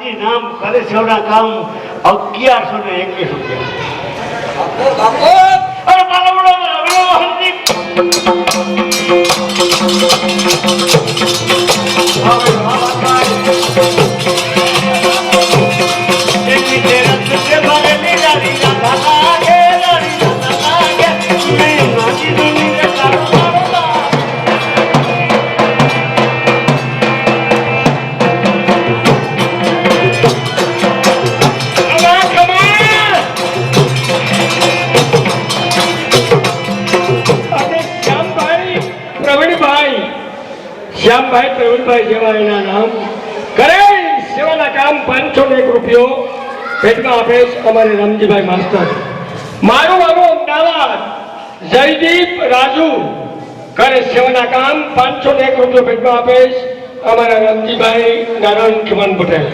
રાણી નામ કરે સેવના કામ 1121 રૂપિયા. અરે બાબડો હરદી શ્યામભાઈ પ્રવીણભાઈ જેવા એના નામ કરે સેવાના કામ 501 રૂપિયો ભેટમાં આપે અમારે રામજીભાઈ માસ્ટર. મારું અમદાવાદ જયદીપ રાજુ કરે સેવાના કામ 501 રૂપિયો ભેટમાં આપે અમારા રામજીભાઈ નારાયણ ખીમન પટેલ.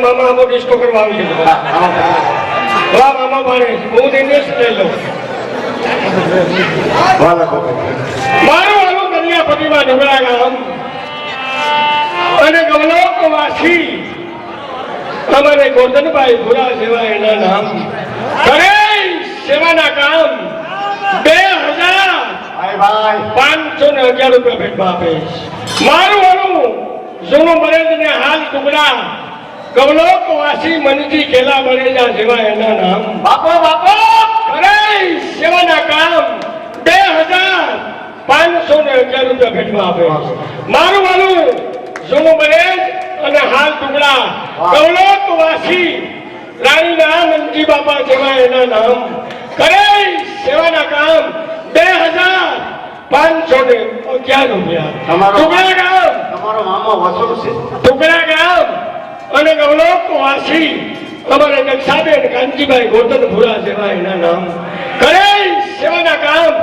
મામા આમો ડિસ્કો કરવા આવી ગયો. મામા ભાણે હું ઇન્વેસ્ટ લઈ લઉં. મારું આનું દરિયાપતિમાં ઢોકળા ગામ અને ગવલોકવાસી અમારે ગોરધનભાઈ ભુરા સેવા એના નામ કરે સેવાના કામ 2511 રૂપિયા ભેટમાં આપે. મારું આનું જૂનું મરેજ ને હાલ ટુકડા ગવલોકવાસી મનજી કેલા બનેજા જેવા એના નામ બાપો કરે સેવાના કામ 2511 રૂપિયા ભેટમાં આપે. મારું વાલું જૂનું મરેજ અને હાલ ટુકડા ગવલોકવાસી રાણીના મનજી બાપા જેવા એના નામ કરે સેવાના કામ 2511 રૂપિયા. ટુકડા ગામ તમારો મામો વસૂલ છે. ટુકડા ગામ અને ગવલોકવાસી અમારે દક્ષાબેન કાંજીભાઈ ગોરધન ભુરા જેવા એના નામ કરે સેવાના કામ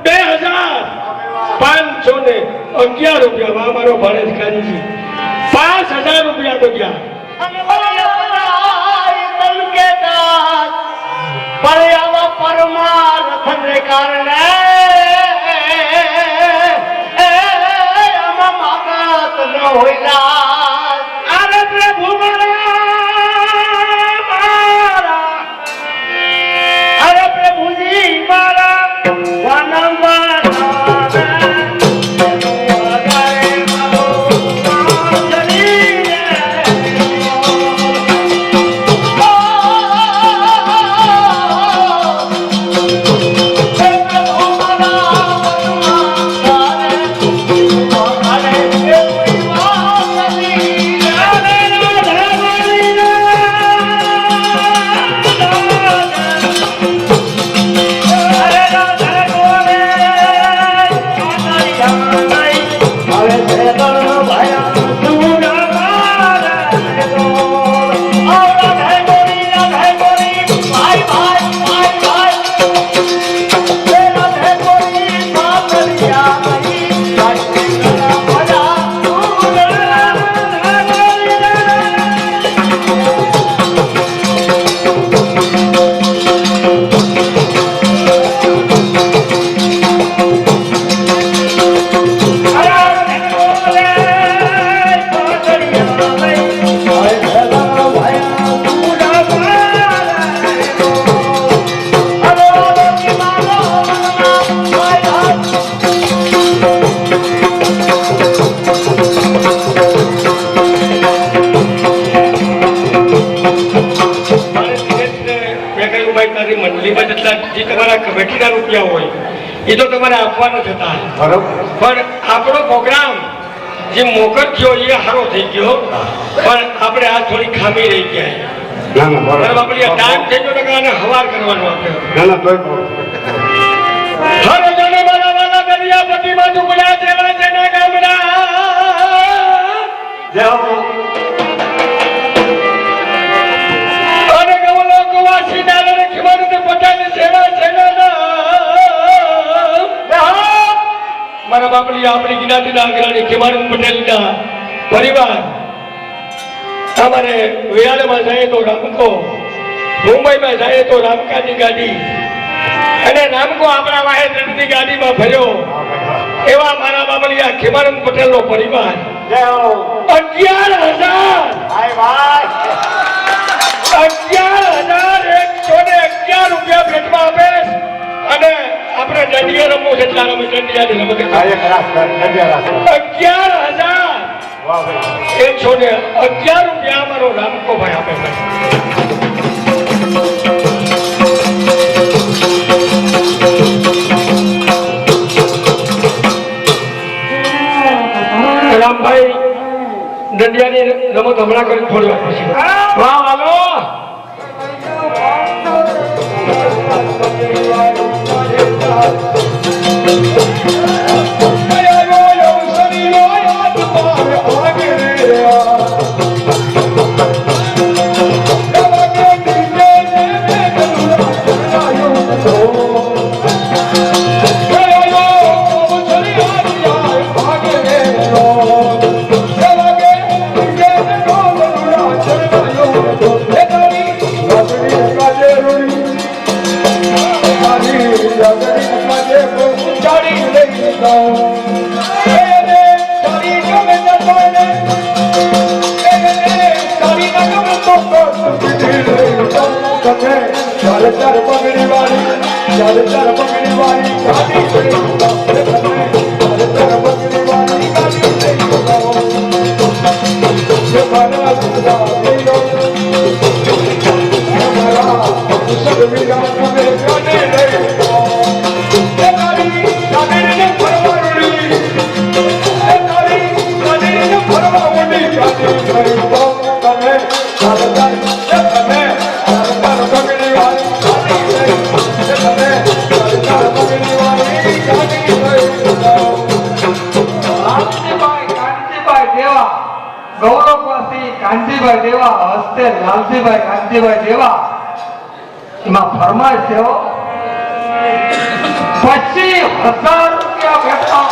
2511 રૂપિયા. અમારો ભાણેજ કાંજી 5000 રૂપિયા તો ગયા. પરમાર્થને કારણે આમાં માગત ન હોય. અરે પ્રભુ મારા, અરે પ્રભુજી મારા તમારા કમિટીના રૂપિયા હોય એ તો તમારે આપવાના જ હતા. બરોબર. પણ આપણો પ્રોગ્રામ જે મોકર થયો એ સારો થઈ ગયો, પણ આપણે આ થોડી ખામી રહી ગયા. ના ના બરાબર, બરોબર. આપણે ટાઈમ થઈ ગયો તો આને હવાર કરવાનો આપણે. ના ના તોય બરોબર. હર જને મારા વાલા દરિયાપટ્ટીમાં ઝૂકડા જેવા જેના ગામડા જાઓ. અને ગવલો કુવાસી નાલને ખિમરને પટાની સેવા સેનાના મારા બાપલી આપણી જ્ઞાતિના અગ્રણી ખિમરન પટેલના પરિવાર અમારે વિરાળમાં જાય તો રામકો, મુંબઈમાં જાય તો રામકાની ગાડી, અને રામકો આપણા વાહે ત્રણની ગાડીમાં ભર્યો એવા મારા બાબલિયા ખિમરન પટેલનો પરિવાર જાઓ. 11,000 ભાઈ ભાઈ. 11,111 રૂપિયા ભેટમાં આપે. અને આપણે દંડિયા રમવું છે એટલે અમે દંડિયાની રમત આ એક રાસ કર. નજર રાસ. 11,000 વાહ ભાઈ. 111 રૂપિયા અમારો રામકો ભાઈ આપે છે. રામભાઈ દંડિયાની રમત હમણાં કરી થોડી વાર પછી. વાહ હાલો. કાનજીભાઈ દેવા હસ્તે લાલજીભાઈ કાનજીભાઈ દેવા એમાં ફરમાઈશ છે 25,000 રૂપિયા ભેટમાં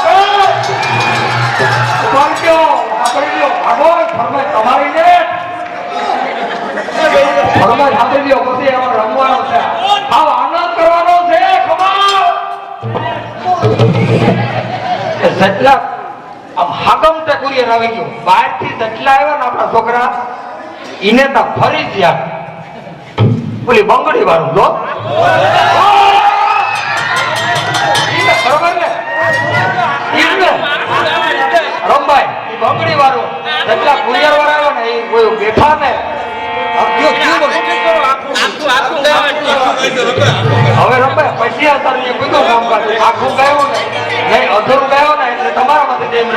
ફરમાઈશ તમારી ને ફરમાઈશ આપી દો. પછી એમાં રમવાનો છે, આવો આનંદ કરવાનો છે. ખબર જેટલા આમ હાગમ તે કુરિયર આવી ગયું બહાર થી જેટલા આવ્યા ને આપણા છોકરા ઈને તો ફરી જ્યાં ઓલી બંગડી વાળું જો બરોબર ને રમભાઈ એ બંગડી વાળું જેટલા કુરિયર વાળા આવ્યા ને એ કોઈ બેઠા ને હવે રમભાઈ 25,000 ની કોઈ કામ કરે આખું ગાયું ને નહીં અધૂરું ગાયો ને એટલે તમારા માટે જેમ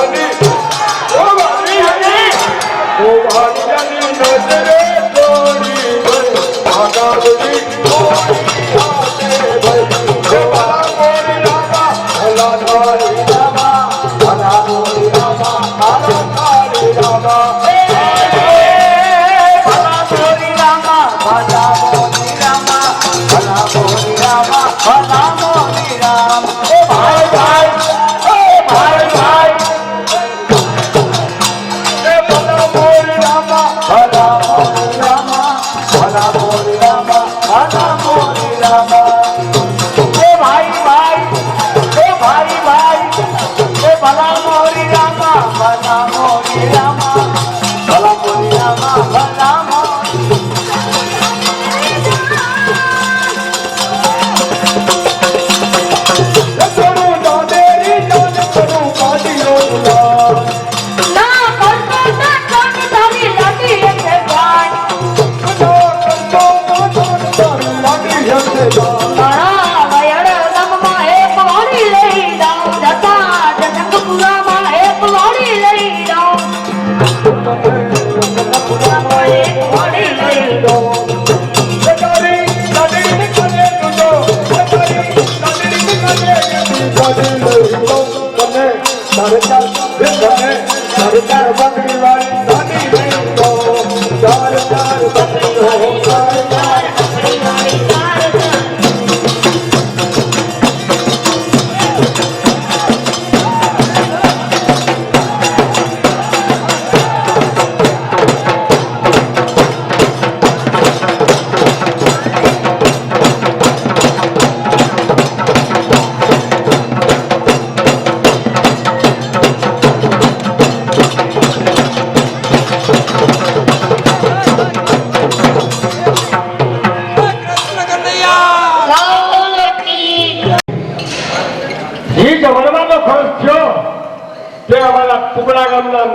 જાની ઓ મારી જાની ઓ મારી જાની નજરે તોડી ભાઈ આગાડી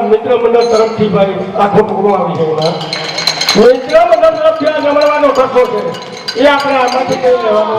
મિત્ર મંડળ તરફથી ભાઈ આખો ટુકડો આવી જાય મિત્ર મંડળ તરફથી આ જમણવાનો ખર્ચો છે એ આપણે આમાંથી કઈ લેવાનો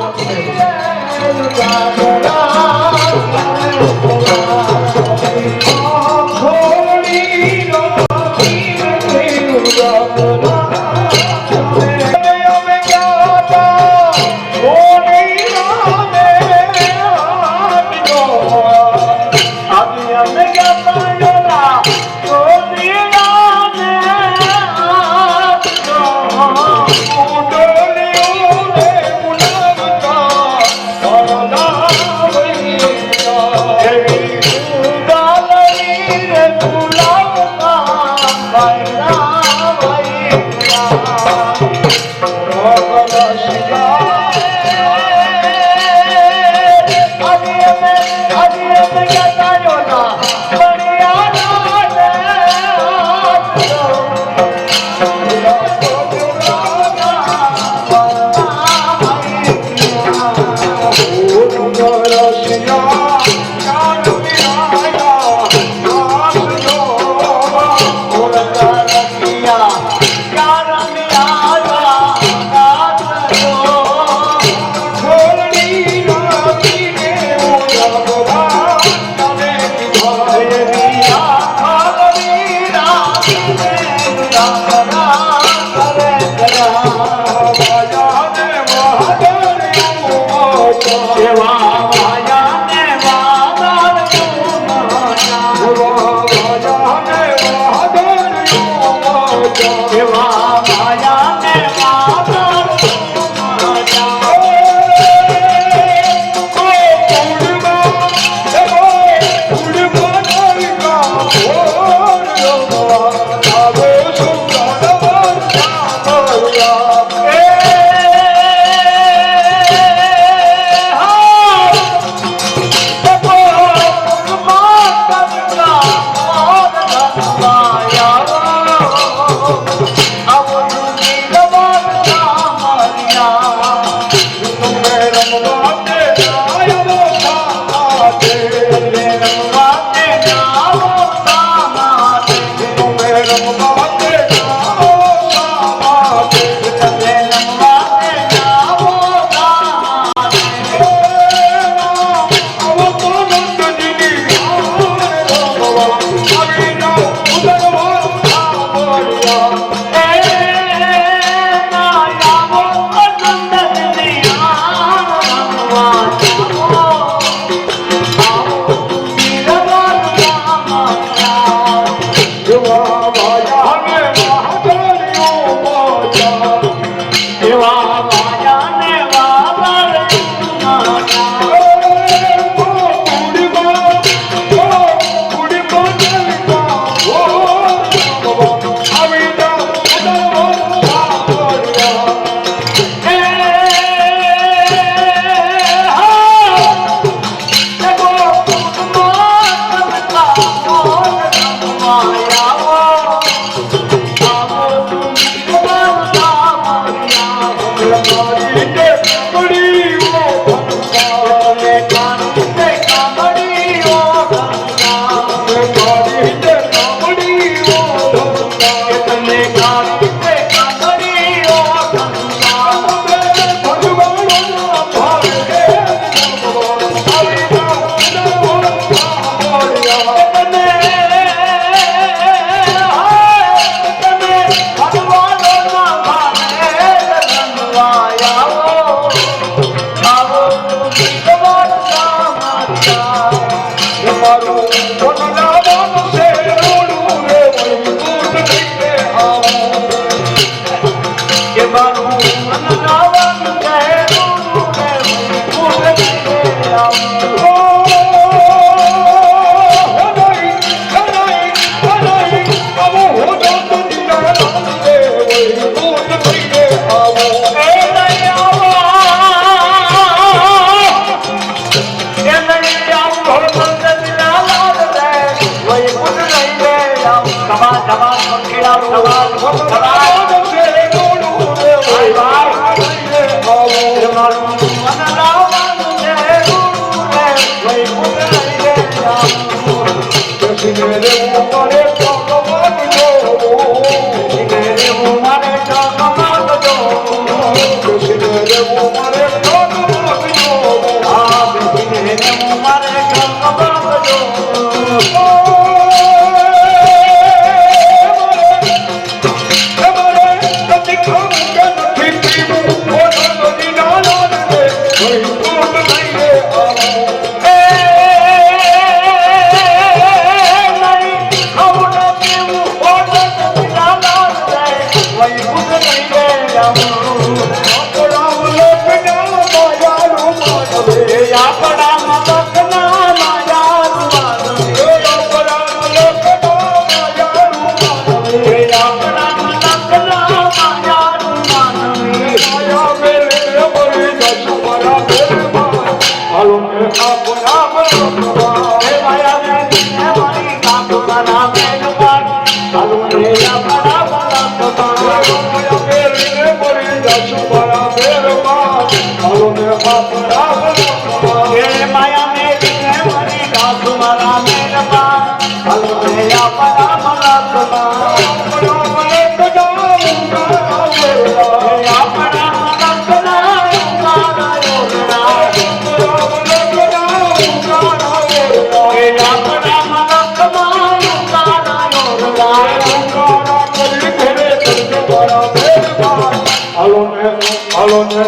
Halo,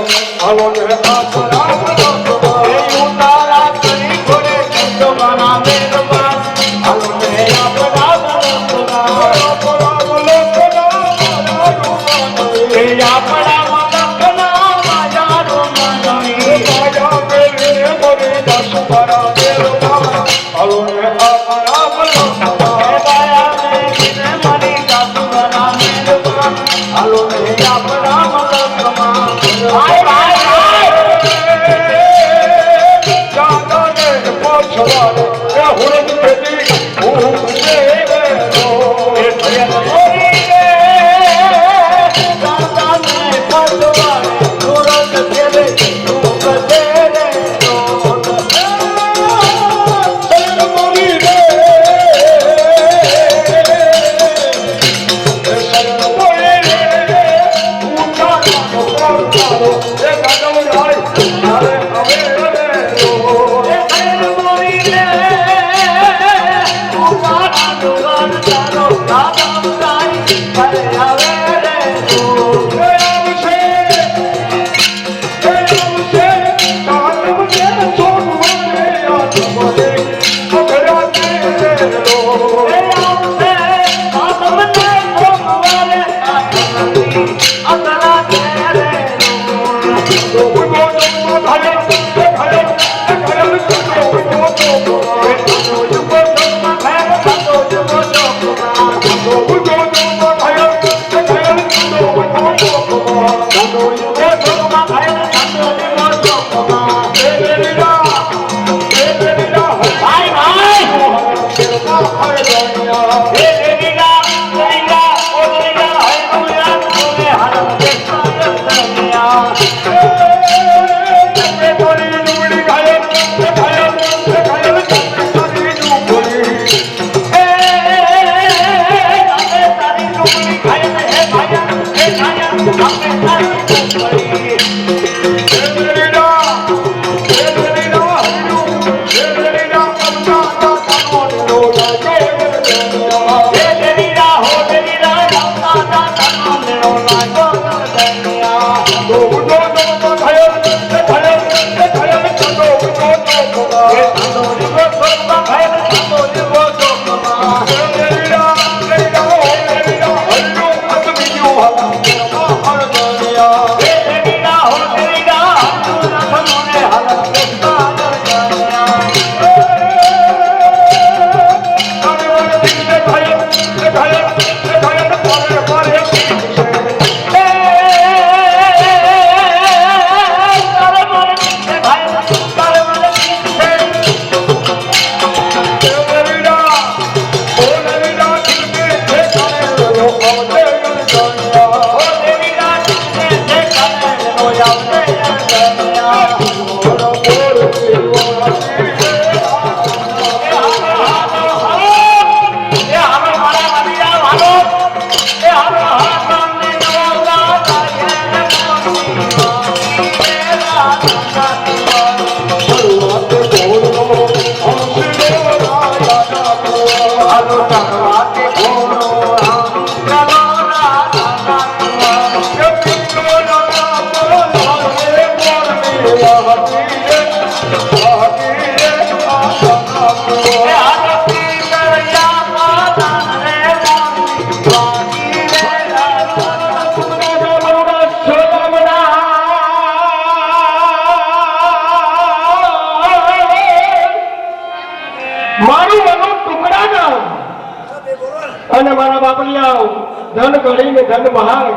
અને મારા બાપલિયાઓ ધન ગણીને ધન બહાર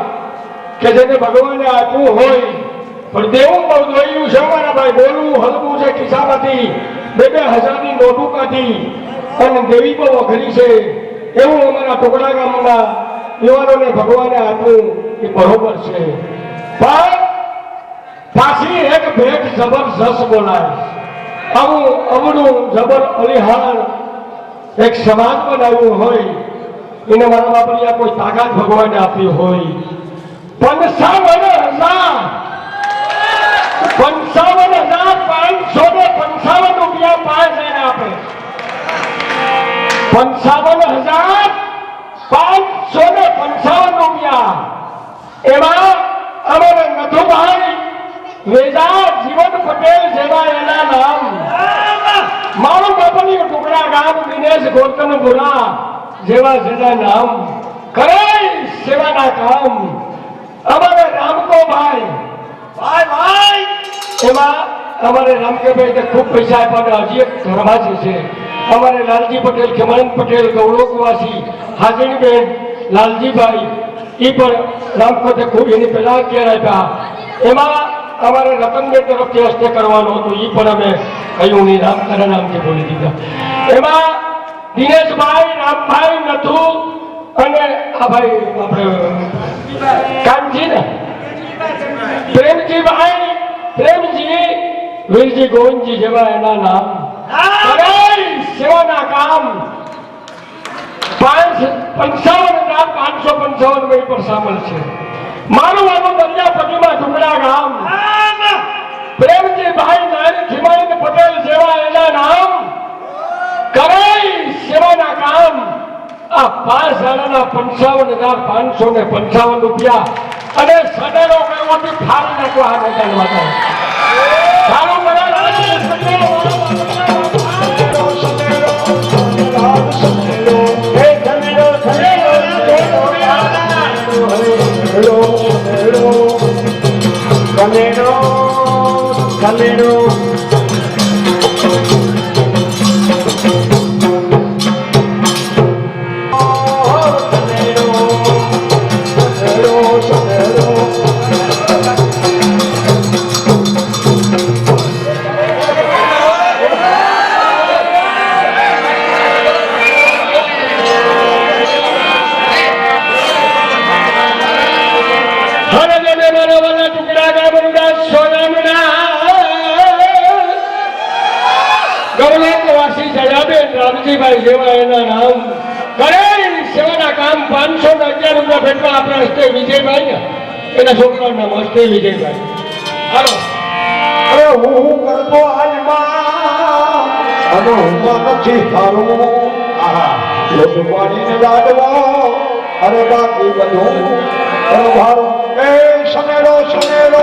કે જેને ભગવાને આપ્યું હોય પણ દેવું બહુ દોડ્યું છે મારા ભાઈ, બોલવું હલવું છે ખિસ્સામાંથી, 2,000ની નોટું કાઢી અને દેવી બહુ અઘરી છે એવું અમારા ટુકડા ગામના યુવાનોને ભગવાને આપ્યું એ બરોબર છે. પણ પાછી એક ભેટ જબરજસ્ત બોલાય, આવું અવડું જબર અલિહાર એક સમાજ બનાવ્યું હોય એને મારા બાપલિયા કોઈ તાકાત ભગવાને આપી હોય 55,555 રૂપિયા પાંચ એને આપે. 55,555 રૂપિયા એમાં અમારે નથુભાઈ વેદા જીવન પટેલ જેવા એના નામ, મારું બાપની ટુકડા ગામ દિનેશ ગોતનપુરા જેવા જેના નામ કરે સેવાના કામ. અમારે રામકોભાઈ ભાઈ એમાં અમારે રામકેભાઈ ખૂબ પૈસા આપ્યા, હજી એક ધર્માજી છે અમારે લાલજી પટેલ, ખેમંત પટેલ, ગૌરવવાસી હાજરીબેન લાલજીભાઈ એ પણ રામકોતે ખૂબ એની પહેલા અગિયાર આપ્યા. એમાં અમારે રતનબેન તરફથી હસ્તે કરવાનું હતું એ પણ અમે કહ્યું નહીં, રામતારા નામથી બોલી દીધા. એમાં દિનેશભાઈ, રામભાઈ, નથુ અને આ ભાઈ આપણે કાનજી ને પ્રેમજીભાઈ, પ્રેમજી, વીરજી, ગોવિંદજી જેવા એના નામ સેવાના કામ 55,555 પર સામેલ છે. મારું આનું દરિયાપટ્ટીમાં ટુકડા ગામ પ્રેમજીભાઈ નાયક હિમાયત પટેલ જેવા એના નામ કરે સેવાના કામ. આ 5 જણાના 55,555 રૂપિયા અને સડેલો કયો ફાળી નાખો આ મેદાન વાતા સારું મને રામજીભાઈ જેવા એના નામ કરે સેવાના કામ 511 રૂપિયા ભેટમાં આપણા હસ્તે વિજયભાઈ ને એના છોકરાનું નામ હસ્તે વિજયભાઈ. હાલો અરે હું કરતો આજમાં અને હું નથી હારું, પાણીને દાડવો અરે બાકી બધું ભારું. એ સનેડો સનેડો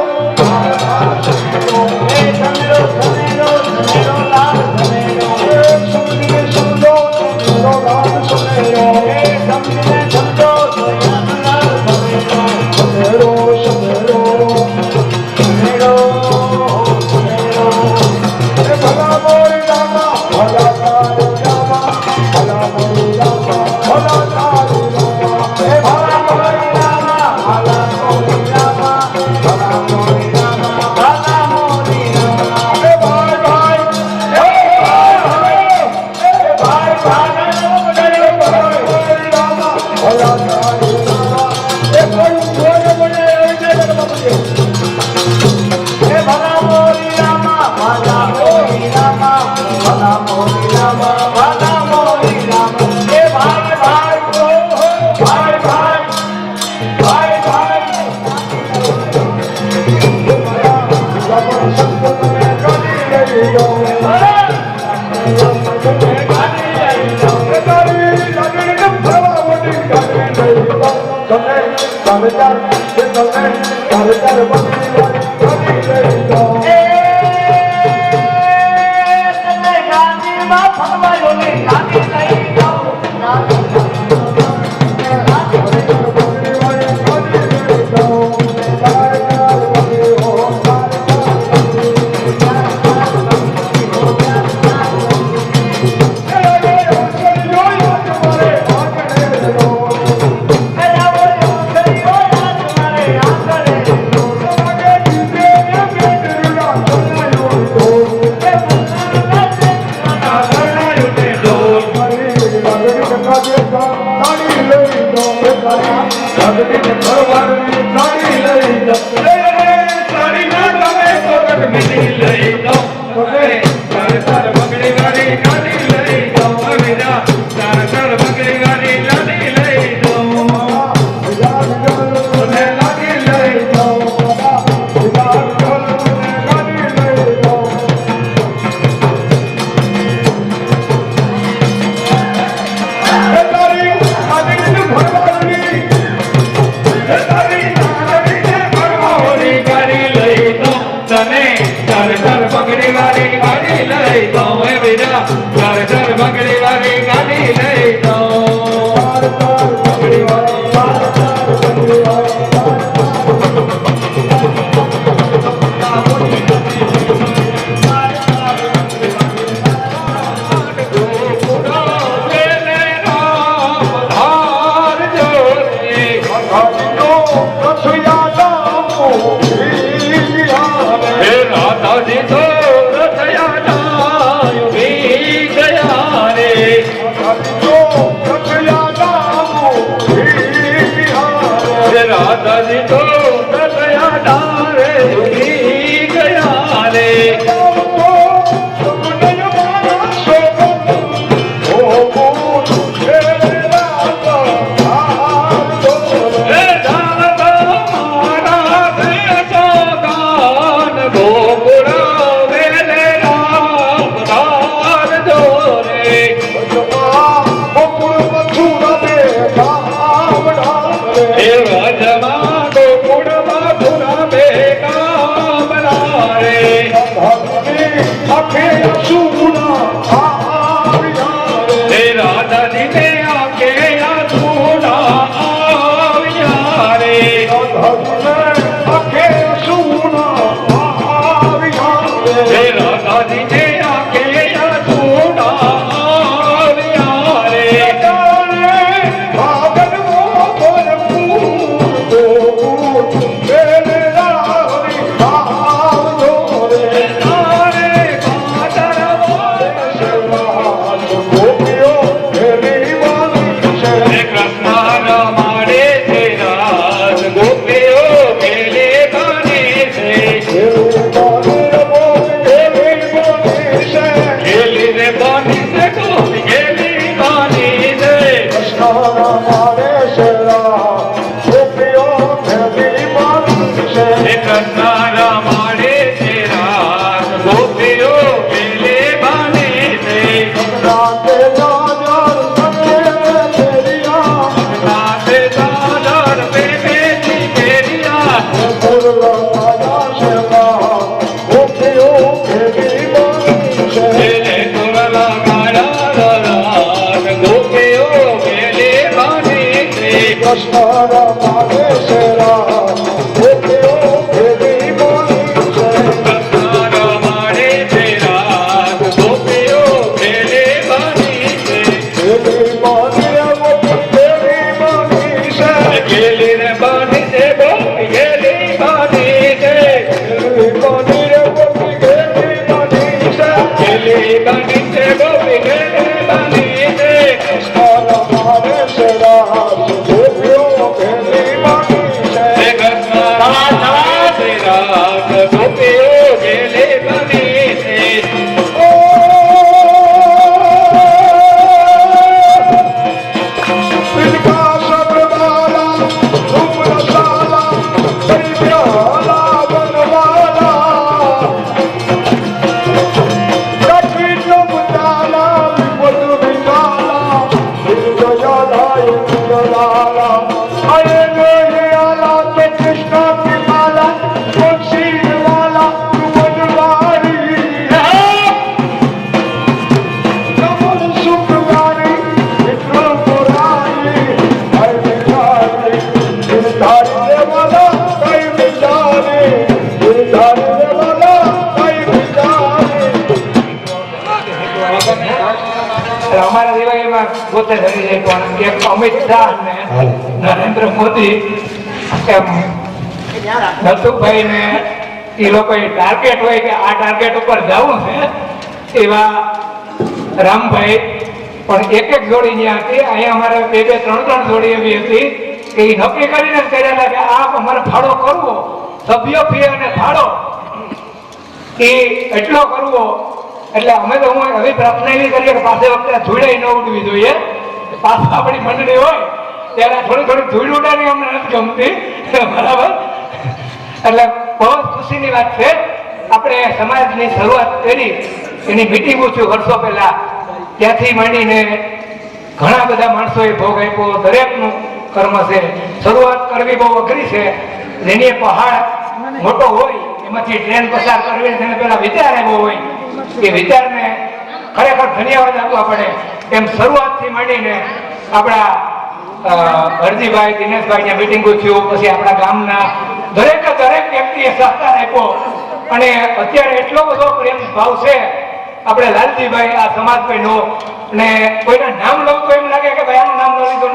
કાજે તાળી લઈ દો બેટારા જગદીશ ઘરવાળની તાળી લઈ દો તારી ના તમે તો ગગડી લઈ દો તાર બગડી વાળી ગાડી લઈ દો અમીરા તાર બગડી વાળી ગાડી લઈ દો મને લાગી લઈ દો ગાડી લઈ દો તારી આદિની ભરવાની તારી આદિની ભરવાની ગાડી લઈ દો તને તાર બગડી વાળી ગાડી લઈ દો અમીરા તાર બગડી વાળી ગાડી લઈ દો બગડી વાળી બગડી વાળી દાદી તો દયા ડારે ઉડી ગયા રે અમારા દિવાળીમાં ગોતે ધરી છે પણ કે અમિત શાહ ને નરેન્દ્ર મોદી એમ નથુભાઈ ને એ લોકો ટાર્ગેટ હોય કે આ ટાર્ગેટ ઉપર જવું છે એવા રામભાઈ પણ એક જોડી ત્યાં હતી. અહીંયા અમારે 2-2, 3-3 જોડી એવી હતી કે એ નક્કી કરીને કરેલા કે આ અમારે ફાળો કરવો, સભ્ય ફી અને ફાળો એ એટલો કરવો. એટલે અમે તો હું એવી પ્રાર્થના એવી કરીએ કે પાસે વખતે ધૂળે ન ઉડવી જોઈએ. પાછું આપણી મંડળી હોય ત્યારે થોડી ધૂળ ઉડાની અમને નથી ગમતી, બરાબર. એટલે બહુ ખુશીની વાત છે. આપણે સમાજની શરૂઆત કરી, એની મિટિંગો છું વર્ષો પહેલા, ત્યાંથી માંડીને ઘણા બધા માણસોએ ભોગ આપ્યો. દરેકનું કર્મ છે. શરૂઆત કરવી બહુ અઘરી છે. જેની પહાડ મોટો હોય એમાંથી ટ્રેન પસાર કરવી, તેને પેલા વિચાર આવ્યો હોય એ વિચારને ખરેખર ધન્યવાદ આપવા પડે. એમ શરૂઆતથી માંડીને આપણા હરજીભાઈ, દિનેશભાઈ મિટિંગો થયું, પછી આપણા ગામના દરેક વ્યક્તિએ સહકાર આપ્યો. અને અત્યારે એટલો બધો પ્રેમ ભાવ છે આપણે લાલજીભાઈ, આ સમાજભાઈનો. અને કોઈના નામ લઉં તો એમ લાગે કે ભાઈ આનું નામ ન લીધું,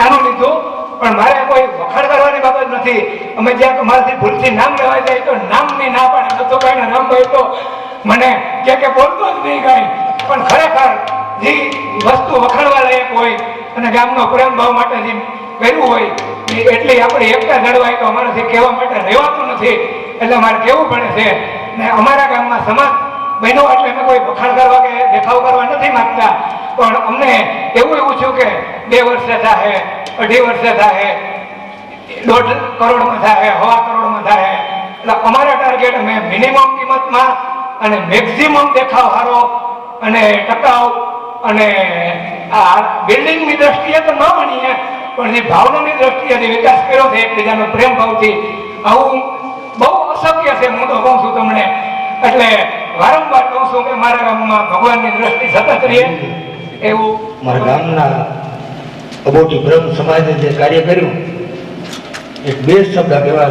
આનું લીધું, પણ મારે કોઈ વખાણ કરવાની બાબત નથી. અમે જ્યાં મારાથી ભૂલથી નામ લેવા જાય તો નામની ના પાડે. નથુભાઈના નામ હોય તો મને કે બોલતો જ નહીં કાંઈ. પણ ખરેખર જે વસ્તુ વખાણવા લાયક હોય અને ગામનો પ્રેમ ભાવ માટે જે કર્યું હોય એટલી આપણી એકતા જળવાય તો અમારાથી કહેવા માટે રહેવાતું નથી. એટલે મારે કહેવું પડે છે. ને અમારા ગામમાં સમાજ બહેનો એટલે અમે કોઈ વખાણ કરવા કે દેખાવ કરવા નથી માંગતા, પણ અમને એવું છું કે 2 વર્ષે થાય, 2.5 વર્ષે થાય, 1.5 કરોડમાં થાય, 1.25 કરોડમાં થાય. એટલે અમારા ટાર્ગેટ અમે મિનિમમ કિંમતમાં અને મેક્સિમમ દેખાવ સારો અને ટકાઉ અને આ બિલ્ડિંગની દ્રષ્ટિએ તો ન બનીએ, પણ જે ભાવનાની દ્રષ્ટિએ જે વિકાસ કર્યો છે એકબીજાનો પ્રેમ ભાવથી, આવું બહુ અશક્ય છે. હું તો કહું છું તમને, એટલે વારંવાર કહું છું કે મારા ગામમાં ભગવાનની દ્રષ્ટિ સતત રહે એવું. મારા ગામના અબોટી બ્રહ્મ સમાજે જે કાર્ય કર્યું, એક 2 શબ્દ કહેવા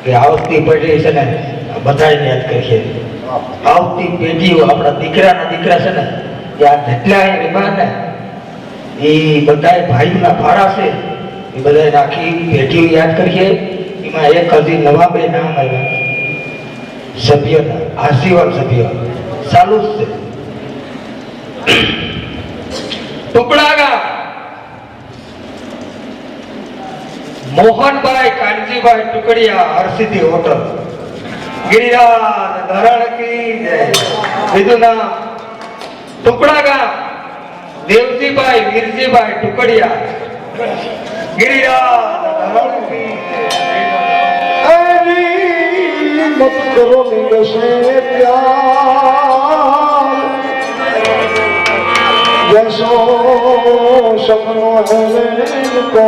કે આવતી પેઢી છે ને બધાને યાદ કરીએ. આવતી પેઢીઓ આપણા દીકરાના દીકરા છે ને એ આ જેટલા એમાં ને એ બધા ભાઈઓના ભાડા છે એ બધા આખી પેઢીઓ યાદ કરીએ. એમાં એક હજી નવા 2 નામ આવ્યા સભ્યના, આશીર્વાદ સભ્ય ચાલુ જ છે. ટુકડા ગામ મોહનભાઈ કાનજીભાઈ ટુકડિયા, હરસિદ્ધિ હોટલ, ગિરિરાજ ધરણ કી જય. બીજું નામ ટુકડા ગામ દેવજીભાઈ વીરજીભાઈ ટુકડિયા, ગિરિરાજ ધરણ કી જય. મત કરો નિગશે પ્યાર જૈસો સપનો હે કો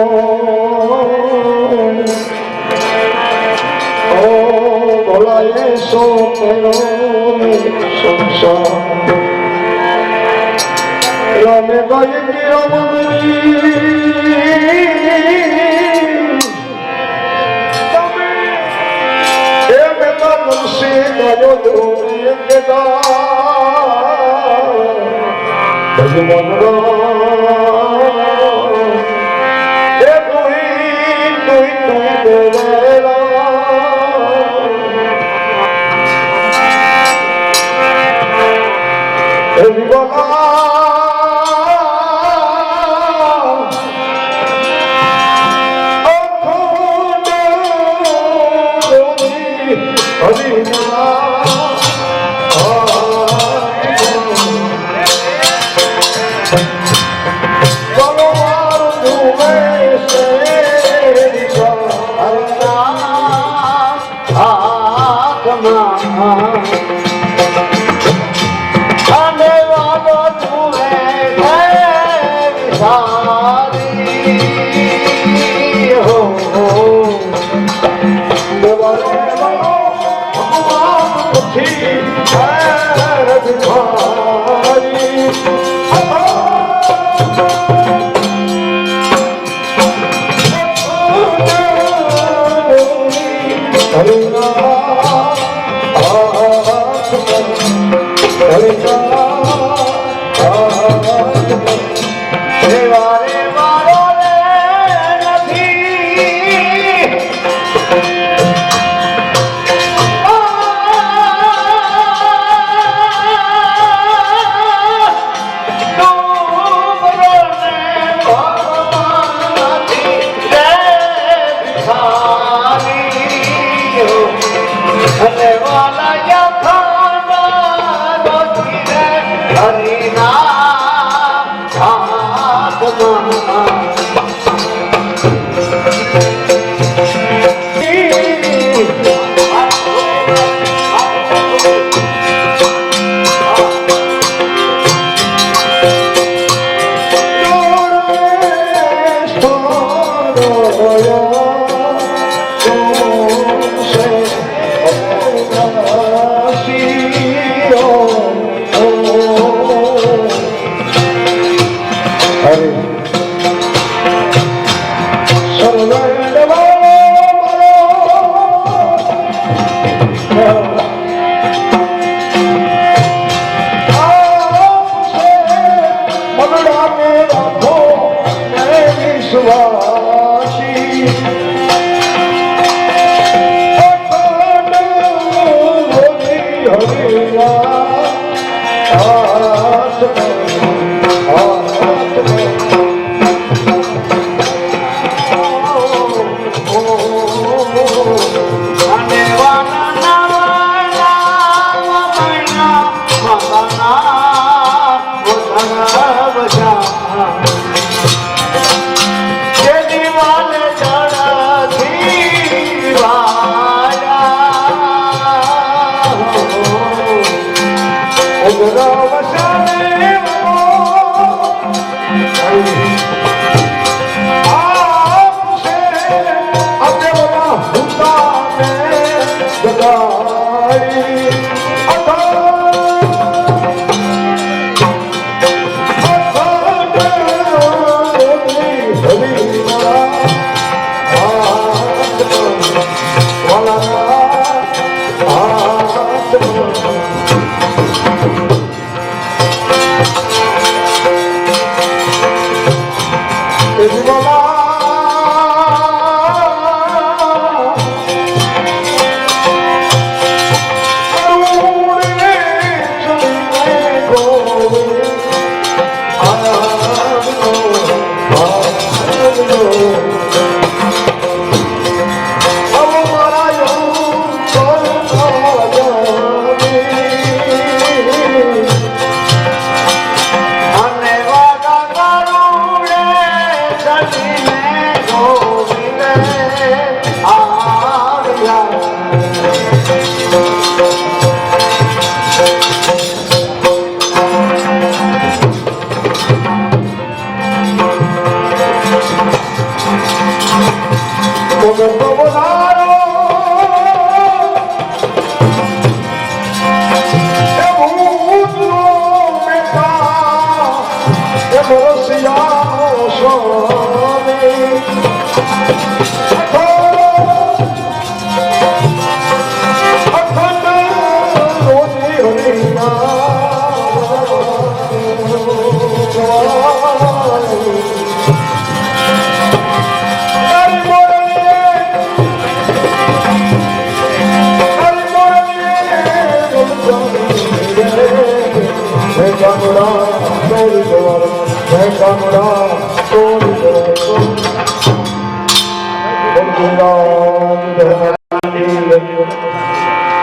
ઓ બોલાય સો કરો સંસાર રામે ગાય કે से गयो धोने के भगवान रो ए तुई देवेला ए विवाह Hare હરે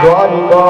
દ્વારિકા